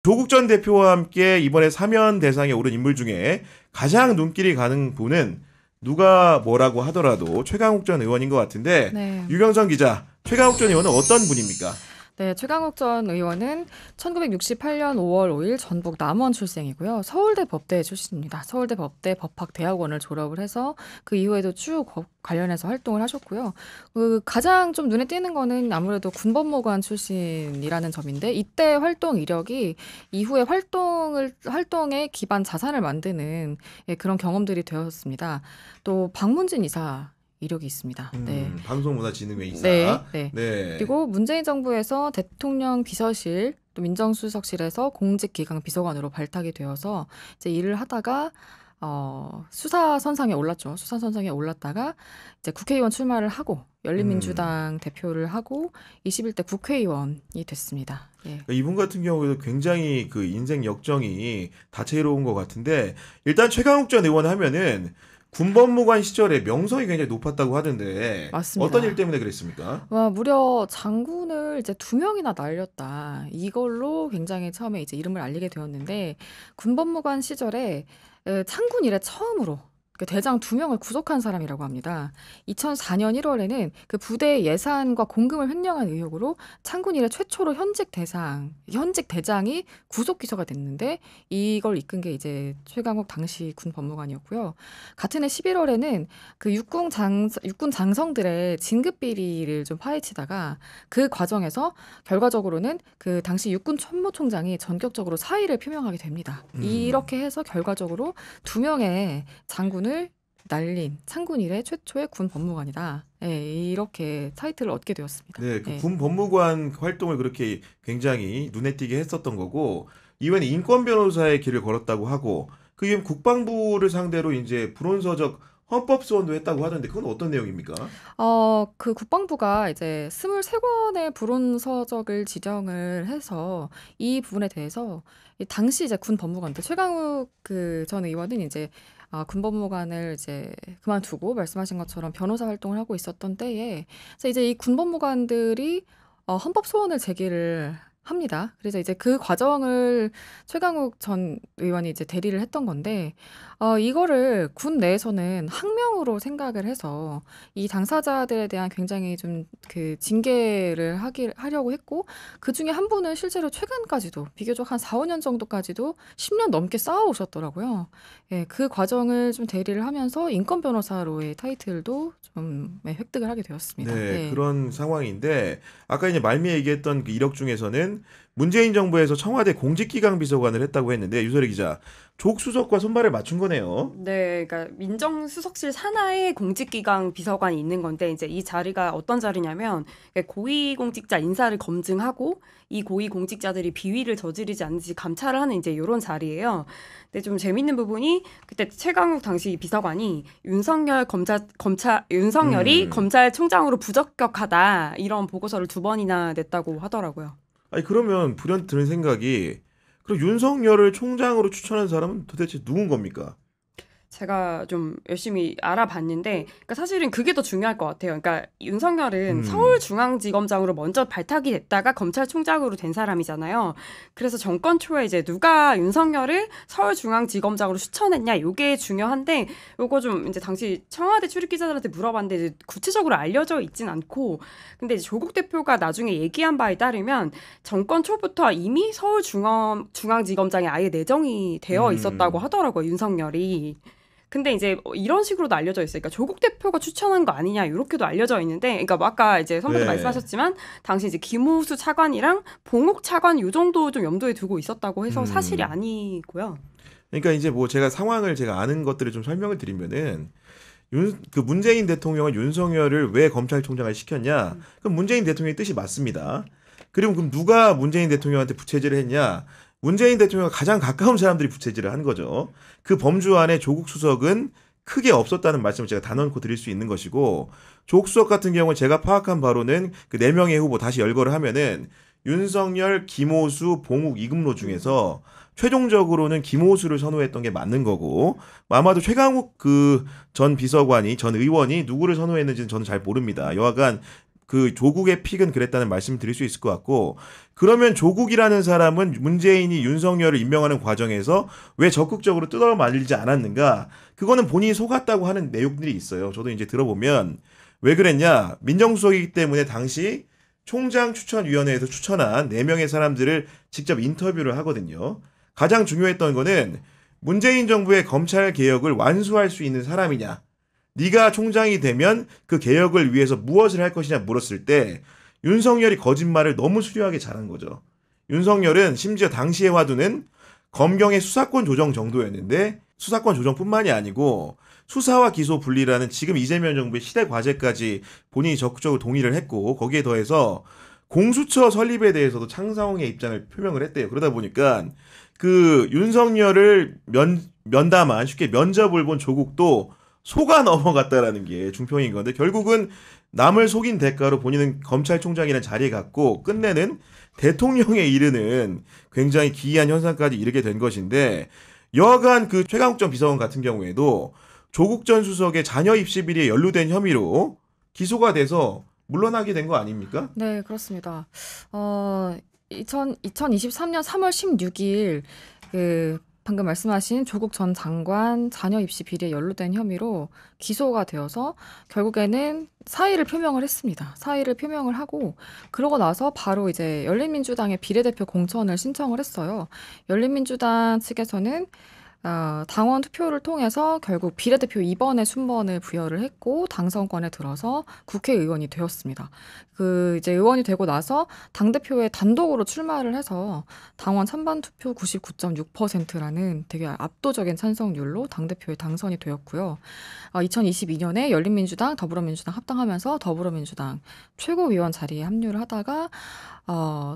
조국 전 대표와 함께 이번에 사면 대상에 오른 인물 중에 가장 눈길이 가는 분은 누가 뭐라고 하더라도 최강욱 전 의원인 것 같은데 네. 유경선 기자, 최강욱 전 의원은 어떤 분입니까? 네, 최강욱 전 의원은 1968년 5월 5일 전북 남원 출생이고요. 서울대 법대 출신입니다. 서울대 법대 법학대학원을 졸업을 해서 그 이후에도 쭉 관련해서 활동을 하셨고요. 그 가장 좀 눈에 띄는 거는 아무래도 군법무관 출신이라는 점인데 이때 활동 이력이 이후에 활동의 기반 자산을 만드는 그런 경험들이 되었습니다. 또 방문진 이사 이력이 있습니다. 네. 방송문화진흥회 이사. 네, 네. 네. 그리고 문재인 정부에서 대통령 비서실 또 민정수석실에서 공직기강 비서관으로 발탁이 되어서 이제 일을 하다가 수사선상에 올랐죠. 수사선상에 올랐다가 이제 국회의원 출마를 하고 열린민주당 대표를 하고 21대 국회의원이 됐습니다. 예. 그러니까 이분 같은 경우에도 굉장히 그 인생 역정이 다채로운 것 같은데 일단 최강욱 전 의원 하면은 군법무관 시절에 명성이 굉장히 높았다고 하던데 맞습니다. 어떤 일 때문에 그랬습니까? 와, 무려 장군을 이제 2명이나 날렸다. 이걸로 굉장히 처음에 이제 이름을 알리게 되었는데 군법무관 시절에 창군 이래 처음으로 그 대장 2명을 구속한 사람이라고 합니다. 2004년 1월에는 그 부대 예산과 공금을 횡령한 의혹으로 창군 이래 최초로 현직 대장이 구속 기소가 됐는데 이걸 이끈 게 이제 최강욱 당시 군 법무관이었고요. 같은 해 11월에는 그 육군 장성들의 진급 비리를 좀 파헤치다가 그 과정에서 결과적으로는 그 당시 육군 참모총장이 전격적으로 사의를 표명하게 됩니다. 이렇게 해서 결과적으로 2명의 장군을 날린 창군 이래 최초의 군 법무관이다. 네, 이렇게 타이틀을 얻게 되었습니다. 네, 그 군 법무관 활동을 그렇게 굉장히 눈에 띄게 했었던 거고 이번에 인권 변호사의 길을 걸었다고 하고 그 이후 국방부를 상대로 이제 불온서적 헌법 소원도 했다고 하던데 그건 어떤 내용입니까? 그 국방부가 이제 23권의 불온서적을 지정을 해서 이 부분에 대해서 이 당시 이제 군 법무관들 최강욱 그 전 의원은 이제 군 법무관을 이제 그만두고 말씀하신 것처럼 변호사 활동을 하고 있었던 때에 그래서 이제 이 군 법무관들이 헌법 소원을 제기를 합니다. 그래서 이제 그 과정을 최강욱 전 의원이 이제 대리를 했던 건데, 이거를 군 내에서는 항명으로 생각을 해서 이 당사자들에 대한 굉장히 좀 그 징계를 하려고 했고, 그 중에 한 분은 실제로 최근까지도 비교적 한 4, 5년 정도까지도 10년 넘게 쌓아오셨더라고요. 예, 그 과정을 좀 대리를 하면서 인권 변호사로의 타이틀도 좀 획득을 하게 되었습니다. 네, 예. 그런 상황인데 아까 이제 말미에 얘기했던 그 이력 중에서는 문재인 정부에서 청와대 공직기강 비서관을 했다고 했는데 유설희 기자, 조국 수석과 손발을 맞춘 거네요. 네, 그러니까 민정수석실 산하에 공직기강 비서관이 있는 건데 이제 이 자리가 어떤 자리냐면 고위공직자 인사를 검증하고 이 고위공직자들이 비위를 저지르지 않는지 감찰을 하는 이제 이런 자리예요. 근데 좀 재밌는 부분이 그때 최강욱 당시 비서관이 윤석열이 검찰총장으로 부적격하다 이런 보고서를 2번이나 냈다고 하더라고요. 아니 그러면 불현 드는 생각이 그럼 윤석열을 총장으로 추천한 사람은 도대체 누군 겁니까? 제가 좀 열심히 알아봤는데, 그러니까 사실은 그게 더 중요할 것 같아요. 그러니까 윤석열은 서울중앙지검장으로 먼저 발탁이 됐다가 검찰총장으로 된 사람이잖아요. 그래서 정권 초에 이제 누가 윤석열을 서울중앙지검장으로 추천했냐, 이게 중요한데, 요거 좀 이제 당시 청와대 출입기자들한테 물어봤는데 이제 구체적으로 알려져 있진 않고, 근데 이제 조국 대표가 나중에 얘기한 바에 따르면 정권 초부터 이미 서울중앙지검장에 아예 내정이 되어 있었다고 하더라고요, 윤석열이. 근데 이제 이런 식으로도 알려져 있어요. 그러니까 조국 대표가 추천한 거 아니냐 이렇게도 알려져 있는데, 그러니까 뭐 아까 이제 선배도 말씀하셨지만 당시 이제 김호수 차관이랑 봉옥 차관 요 정도 좀 염두에 두고 있었다고 해서 사실이 아니고요. 그러니까 이제 뭐 제가 상황을 제가 아는 것들을 좀 설명을 드리면은 그 문재인 대통령은 윤석열을 왜 검찰총장을 시켰냐? 그럼 문재인 대통령의 뜻이 맞습니다. 그럼 누가 문재인 대통령한테 부채질을 했냐? 문재인 대통령과 가장 가까운 사람들이 부채질을 한 거죠. 그 범주 안에 조국 수석은 크게 없었다는 말씀을 제가 단언코 드릴 수 있는 것이고, 조국 수석 같은 경우는 제가 파악한 바로는 그 4명의 후보 다시 열거를 하면은 윤석열, 김호수, 봉욱, 이금로 중에서 최종적으로는 김호수를 선호했던 게 맞는 거고, 아마도 최강욱 그 전 비서관이 전 의원이 누구를 선호했는지는 저는 잘 모릅니다. 여하간 그 조국의 픽은 그랬다는 말씀을 드릴 수 있을 것 같고 그러면 조국이라는 사람은 문재인이 윤석열을 임명하는 과정에서 왜 적극적으로 뜯어 말리지 않았는가? 그거는 본인이 속았다고 하는 내용들이 있어요. 저도 이제 들어보면 왜 그랬냐? 민정수석이기 때문에 당시 총장 추천위원회에서 추천한 4명의 사람들을 직접 인터뷰를 하거든요. 가장 중요했던 거는 문재인 정부의 검찰 개혁을 완수할 수 있는 사람이냐. 네가 총장이 되면 그 개혁을 위해서 무엇을 할 것이냐 물었을 때 윤석열이 거짓말을 너무 수려하게 잘한 거죠. 윤석열은 심지어 당시의 화두는 검경의 수사권 조정 정도였는데 수사권 조정뿐만이 아니고 수사와 기소 분리라는 지금 이재명 정부의 시대 과제까지 본인이 적극적으로 동의를 했고 거기에 더해서 공수처 설립에 대해서도 창사홍의 입장을 표명을 했대요. 그러다 보니까 그 윤석열을 면담한 쉽게 면접을 본 조국도 속아 넘어갔다라는 게 중평인 건데 결국은 남을 속인 대가로 본인은 검찰총장이라는 자리에 갔고 끝내는 대통령에 이르는 굉장히 기이한 현상까지 이르게 된 것인데 여하간 그 최강욱 전 비서관 같은 경우에도 조국 전 수석의 자녀 입시 비리에 연루된 혐의로 기소가 돼서 물러나게 된 거 아닙니까? 네, 그렇습니다. 2023년 3월 16일 방금 말씀하신 조국 전 장관 자녀 입시 비리에 연루된 혐의로 기소가 되어서 결국에는 사의를 표명을 했습니다. 사의를 표명을 하고 그러고 나서 바로 이제 열린민주당의 비례대표 공천을 신청을 했어요. 열린민주당 측에서는 당원 투표를 통해서 결국 비례대표 2번의 순번을 부여를 했고 당선권에 들어서 국회의원이 되었습니다. 이제 의원이 되고 나서 당대표에 단독으로 출마를 해서 당원 찬반 투표 99.6%라는 되게 압도적인 찬성률로 당대표에 당선이 되었고요. 2022년에 열린민주당, 더불어민주당 합당하면서 더불어민주당 최고위원 자리에 합류를 하다가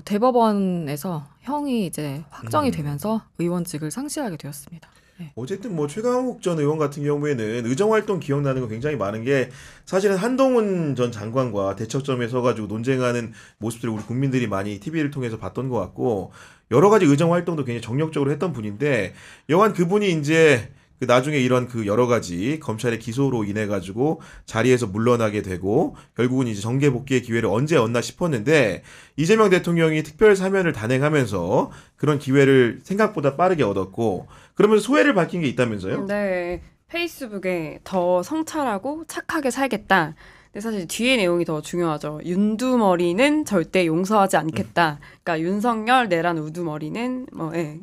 대법원에서 형이 이제 확정이 되면서 의원직을 상실하게 되었습니다. 네. 어쨌든 뭐 최강욱 전 의원 같은 경우에는 의정활동 기억나는 거 굉장히 많은 게 사실은 한동훈 전 장관과 대척점에 서가지고 논쟁하는 모습들을 우리 국민들이 많이 TV를 통해서 봤던 것 같고 여러 가지 의정활동도 굉장히 정력적으로 했던 분인데 여간 그분이 이제 나중에 이런 그 여러 가지 검찰의 기소로 인해 가지고 자리에서 물러나게 되고 결국은 이제 정계 복귀의 기회를 언제 얻나 싶었는데 이재명 대통령이 특별 사면을 단행하면서 그런 기회를 생각보다 빠르게 얻었고 그러면서 소회를 밝힌 게 있다면서요? 네. 페이스북에 더 성찰하고 착하게 살겠다. 근데 사실 뒤에 내용이 더 중요하죠. 윤두머리는 절대 용서하지 않겠다. 그러니까 윤석열 내란 우두머리는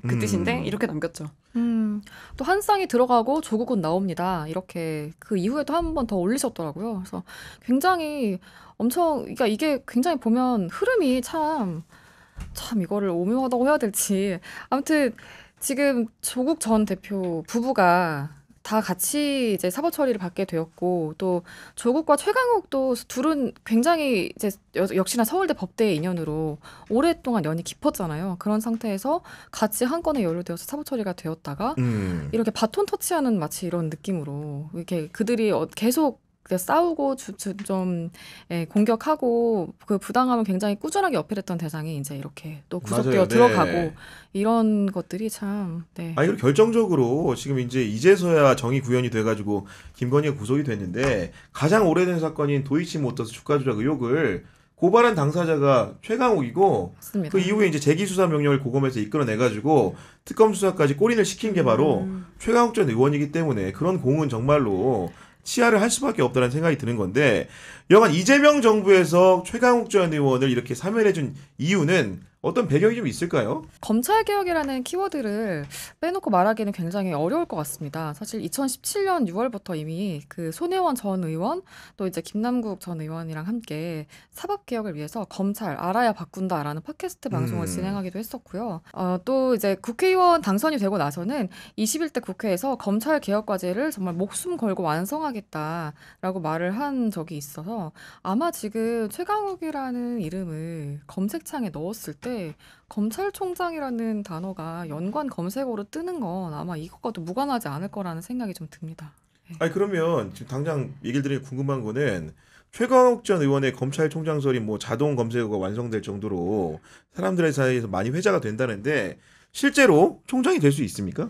그 뜻인데 이렇게 남겼죠. 또 한 쌍이 들어가고 조국은 나옵니다. 이렇게 그 이후에도 한 번 더 올리셨더라고요. 그래서 굉장히 그러니까 이게 굉장히 보면 흐름이 참 이거를 오묘하다고 해야 될지. 아무튼 지금 조국 전 대표 부부가 다 같이 이제 사법 처리를 받게 되었고 또 조국과 최강욱도 둘은 굉장히 이제 역시나 서울대 법대의 인연으로 오랫동안 연이 깊었잖아요. 그런 상태에서 같이 한 건에 연루되어서 사법 처리가 되었다가 이렇게 바톤 터치하는 마치 이런 느낌으로 이렇게 그들이 계속 싸우고 좀 공격하고 그 부당함을 굉장히 꾸준하게 어필했던 대상이 이제 이렇게 또 구속되어 맞아요. 들어가고 네. 이런 것들이 참 그리고 결정적으로 지금 이제서야 정의 구현이 돼가지고 김건희가 구속이 됐는데 가장 오래된 사건인 도이치모터스 주가 조작 의혹을 고발한 당사자가 최강욱이고 맞습니다. 그 이후에 이제 재기수사 명령을 고검에서 이끌어내가지고 특검 수사까지 꼬리를 식힌 게 바로 최강욱 전 의원이기 때문에 그런 공은 정말로 치하를 할 수밖에 없다는 생각이 드는 건데 여간 이재명 정부에서 최강욱 전 의원을 이렇게 사면해준 이유는 어떤 배경이 좀 있을까요? 검찰개혁이라는 키워드를 빼놓고 말하기는 굉장히 어려울 것 같습니다. 사실 2017년 6월부터 이미 그 손혜원 전 의원 또 이제 김남국 전 의원이랑 함께 사법개혁을 위해서 검찰 알아야 바꾼다라는 팟캐스트 방송을 진행하기도 했었고요. 또 이제 국회의원 당선이 되고 나서는 21대 국회에서 검찰개혁 과제를 정말 목숨 걸고 완성하겠다라고 말을 한 적이 있어서 아마 지금 최강욱이라는 이름을 검색창에 넣었을 때 검찰총장이라는 단어가 연관 검색어로 뜨는 건 아마 이것과도 무관하지 않을 거라는 생각이 좀 듭니다. 아니 그러면 지금 당장 얘기를 드리면 궁금한 거는 최강욱 전 의원의 검찰총장설이 뭐 자동 검색어가 완성될 정도로 사람들의 사이에서 많이 회자가 된다는데 실제로 총장이 될 수 있습니까?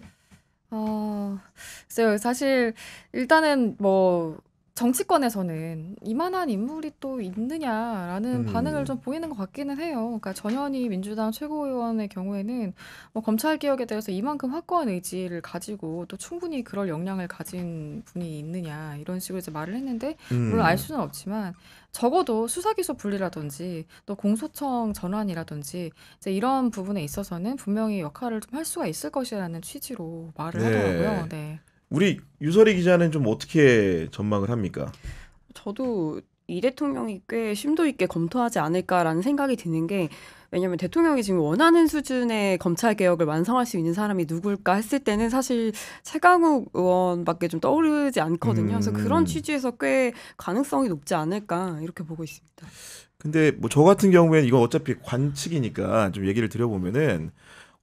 글쎄요. 사실 일단은 뭐 정치권에서는 이만한 인물이 또 있느냐라는 반응을 음. 좀 보이는 것 같기는 해요. 그러니까 전현희 민주당 최고위원의 경우에는 뭐 검찰 개혁에 대해서 이만큼 확고한 의지를 가지고 또 충분히 그럴 역량을 가진 분이 있느냐 이런 식으로 이제 말을 했는데 물론 알 수는 없지만 적어도 수사기소 분리라든지 또 공소청 전환이라든지 이제 이런 부분에 있어서는 분명히 역할을 좀 할 수가 있을 것이라는 취지로 말을 하더라고요. 네. 네. 우리 유설희 기자는 좀 어떻게 전망을 합니까? 저도 이 대통령이 꽤 심도 있게 검토하지 않을까라는 생각이 드는 게 왜냐하면 대통령이 지금 원하는 수준의 검찰 개혁을 완성할 수 있는 사람이 누굴까 했을 때는 사실 최강욱 의원밖에 좀 떠오르지 않거든요. 그래서 그런 취지에서 꽤 가능성이 높지 않을까 이렇게 보고 있습니다. 근데 뭐 저 같은 경우에는 이건 어차피 관측이니까 좀 얘기를 드려보면은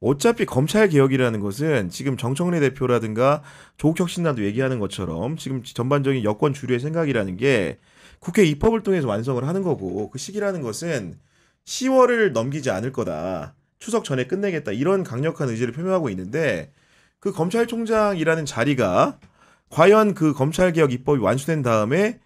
어차피 검찰 개혁이라는 것은 지금 정청래 대표라든가 조국혁신당도 얘기하는 것처럼 지금 전반적인 여권 주류의 생각이라는 게 국회 입법을 통해서 완성을 하는 거고 그 시기라는 것은 10월을 넘기지 않을 거다. 추석 전에 끝내겠다. 이런 강력한 의지를 표명하고 있는데 그 검찰총장이라는 자리가 과연 그 검찰개혁 입법이 완수된 다음에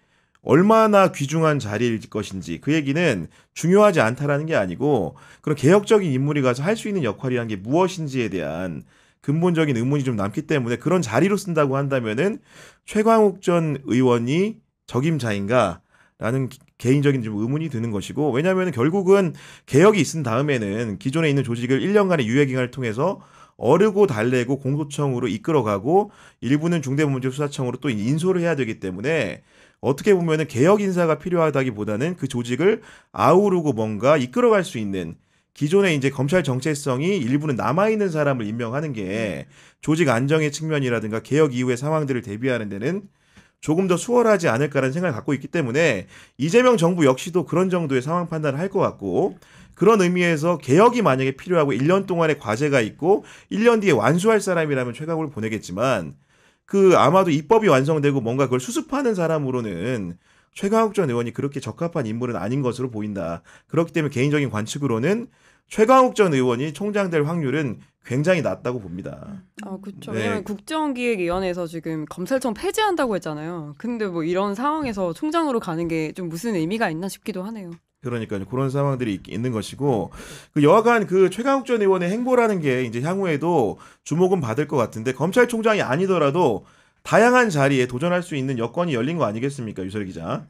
얼마나 귀중한 자리일 것인지 그 얘기는 중요하지 않다라는 게 아니고 그런 개혁적인 인물이 가서 할 수 있는 역할이란 게 무엇인지에 대한 근본적인 의문이 좀 남기 때문에 그런 자리로 쓴다고 한다면은 최광욱 전 의원이 적임자인가? 라는 개인적인 좀 의문이 드는 것이고 왜냐하면 결국은 개혁이 있은 다음에는 기존에 있는 조직을 1년간의 유예기간을 통해서 어르고 달래고 공소청으로 이끌어가고 일부는 중대범죄수사청으로 또 인소를 해야 되기 때문에 어떻게 보면은 개혁 인사가 필요하다기보다는 그 조직을 아우르고 뭔가 이끌어갈 수 있는 기존의 이제 검찰 정체성이 일부는 남아있는 사람을 임명하는 게 조직 안정의 측면이라든가 개혁 이후의 상황들을 대비하는 데는 조금 더 수월하지 않을까라는 생각을 갖고 있기 때문에 이재명 정부 역시도 그런 정도의 상황 판단을 할 것 같고 그런 의미에서 개혁이 만약에 필요하고 1년 동안의 과제가 있고 1년 뒤에 완수할 사람이라면 최강욱을 보내겠지만 그 아마도 입법이 완성되고 뭔가 그걸 수습하는 사람으로는 최강욱 전 의원이 그렇게 적합한 인물은 아닌 것으로 보인다. 그렇기 때문에 개인적인 관측으로는 최강욱 전 의원이 총장 될 확률은 굉장히 낮다고 봅니다. 그렇죠. 네. 왜냐면 국정기획위원회에서 지금 검찰청 폐지한다고 했잖아요. 근데 뭐 이런 상황에서 총장으로 가는 게 좀 무슨 의미가 있나 싶기도 하네요. 그러니까요. 그런 상황들이 있는 것이고 그 여하간 그 최강욱 전 의원의 행보라는 게 이제 향후에도 주목은 받을 것 같은데 검찰총장이 아니더라도 다양한 자리에 도전할 수 있는 여건이 열린 거 아니겠습니까, 유설 기자?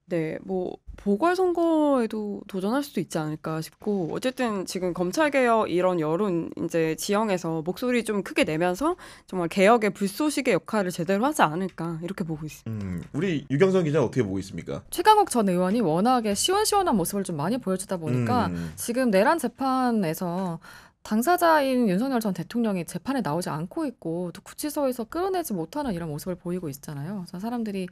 네, 뭐 보궐선거에도 도전할 수도 있지 않을까 싶고 어쨌든 지금 검찰개혁 이런 여론 이제 지형에서 목소리 좀 크게 내면서 정말 개혁의 불쏘시개 역할을 제대로 하지 않을까 이렇게 보고 있습니다. 우리 유경선 기자 어떻게 보고 있습니까? 최강욱 전 의원이 워낙에 시원시원한 모습을 좀 많이 보여주다 보니까 지금 내란 재판에서 당사자인 윤석열 전 대통령이 재판에 나오지 않고 있고 또 구치소에서 끌어내지 못하는 이런 모습을 보이고 있잖아요. 그래서 사람들이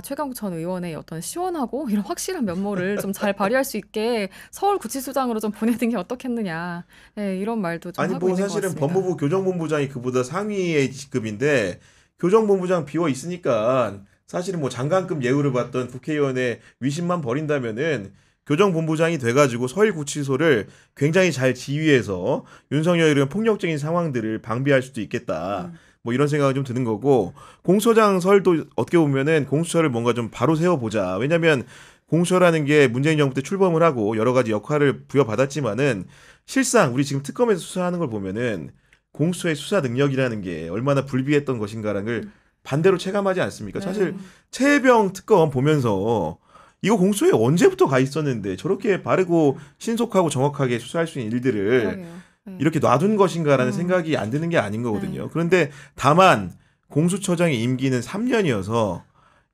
최강욱 전 의원의 어떤 시원하고 이런 확실한 면모를 좀 잘 발휘할 수 있게 서울 구치소장으로 좀 보내는 게 어떻겠느냐. 네, 이런 말도 좀 아니 하고 뭐 있는 것 사실은 같습니다. 법무부 교정본부장이 그보다 상위의 직급인데 교정본부장 비워 있으니까 사실은 뭐 장관급 예우를 받던 국회의원의 위신만 버린다면은 교정본부장이 돼가지고 서울구치소를 굉장히 잘 지휘해서 윤석열의 이런 폭력적인 상황들을 방비할 수도 있겠다. 뭐 이런 생각이 좀 드는 거고 공수처장 설도 어떻게 보면은 공수처를 뭔가 좀 바로 세워보자. 왜냐하면 공수처라는 게 문재인 정부 때 출범을 하고 여러 가지 역할을 부여받았지만은 실상 우리 지금 특검에서 수사하는 걸 보면은 공수처의 수사 능력이라는 게 얼마나 불비했던 것인가라는 걸 반대로 체감하지 않습니까? 사실 최혜병 특검 보면서 이거 공수처에 언제부터 가 있었는데 저렇게 바르고 신속하고 정확하게 수사할 수 있는 일들을 그러게요. 네. 이렇게 놔둔 것인가라는 생각이 안 드는 게 아닌 거거든요. 그런데 다만 공수처장의 임기는 3년이어서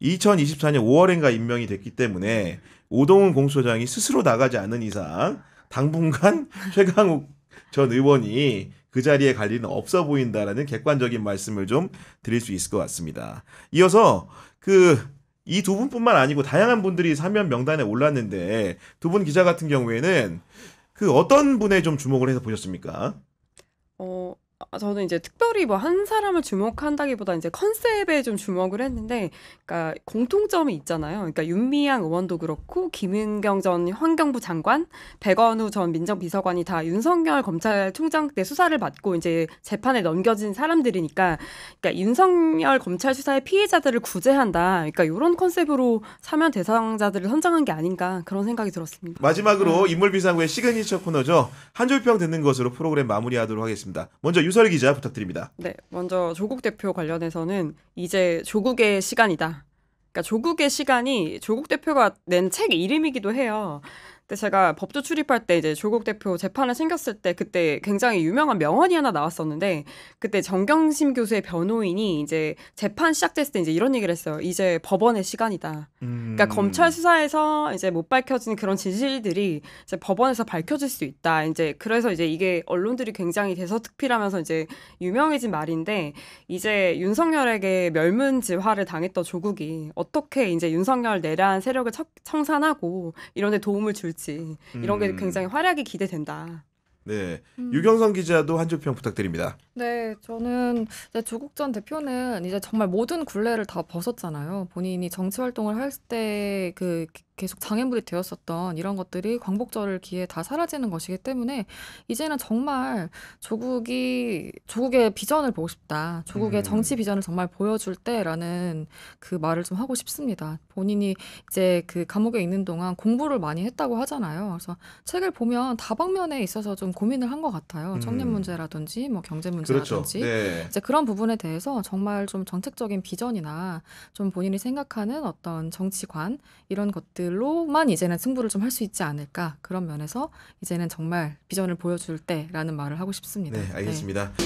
2024년 5월인가 임명이 됐기 때문에 오동훈 공수처장이 스스로 나가지 않는 이상 당분간 최강욱 전 의원이 그 자리에 갈 일은 없어 보인다라는 객관적인 말씀을 좀 드릴 수 있을 것 같습니다. 이어서 이 두 분뿐만 아니고 다양한 분들이 사면 명단에 올랐는데 두 분 기자 같은 경우에는 어떤 분에 좀 주목을 해서 보셨습니까? 저는 이제 특별히 뭐 한 사람을 주목한다기보다 이제 컨셉에 좀 주목을 했는데, 그러니까 공통점이 있잖아요. 그러니까 윤미향 의원도 그렇고 김은경 전 환경부 장관, 백원우 전 민정비서관이 다 윤석열 검찰총장 때 수사를 받고 이제 재판에 넘겨진 사람들이니까, 그러니까 윤석열 검찰 수사의 피해자들을 구제한다. 그러니까 이런 컨셉으로 사면 대상자들을 선정한 게 아닌가 그런 생각이 들었습니다. 마지막으로 인물비상구의 시그니처 코너죠. 한 줄평 듣는 것으로 프로그램 마무리하도록 하겠습니다. 먼저 유설 기자 부탁드립니다. 네, 먼저 조국 대표 관련해서는 이제 조국의 시간이다. 그러니까 조국의 시간이 조국 대표가 낸 책 이름이기도 해요. 근데 제가 법조 출입할 때 이제 조국 대표 재판을 챙겼을 때 그때 굉장히 유명한 명언이 하나 나왔었는데, 그때 정경심 교수의 변호인이 이제 재판 시작됐을 때 이제 이런 얘기를 했어요. 이제 법원의 시간이다. 그러니까 검찰 수사에서 이제 못 밝혀진 그런 진실들이 이제 법원에서 밝혀질 수 있다. 이제 그래서 이제 이게 언론들이 굉장히 대서특필하면서 이제 유명해진 말인데, 이제 윤석열에게 멸문지화를 당했던 조국이 어떻게 이제 윤석열 내란 세력을 청산하고 이런 데 도움을 줄지, 이런 게 굉장히 활약이 기대된다. 네, 유경선 기자도 한 줄평 부탁드립니다. 네, 저는 이제 조국 전 대표는 이제 정말 모든 굴레를 다 벗었잖아요. 본인이 정치 활동을 할 때 그 계속 장애물이 되었었던 이런 것들이 광복절 기회에 다 사라지는 것이기 때문에 이제는 정말 조국의 비전을 보고 싶다. 조국의 정치 비전을 정말 보여줄 때라는 그 말을 좀 하고 싶습니다. 본인이 이제 그 감옥에 있는 동안 공부를 많이 했다고 하잖아요. 그래서 책을 보면 다방면에 있어서 좀 고민을 한 것 같아요. 청년 문제라든지 뭐 경제 그렇죠. 문제라든지 네. 이제 그런 부분에 대해서 정말 좀 정책적인 비전이나 좀 본인이 생각하는 어떤 정치관 이런 것들로만 이제는 승부를 좀 할 수 있지 않을까, 그런 면에서 이제는 정말 비전을 보여줄 때라는 말을 하고 싶습니다. 네, 알겠습니다. 네.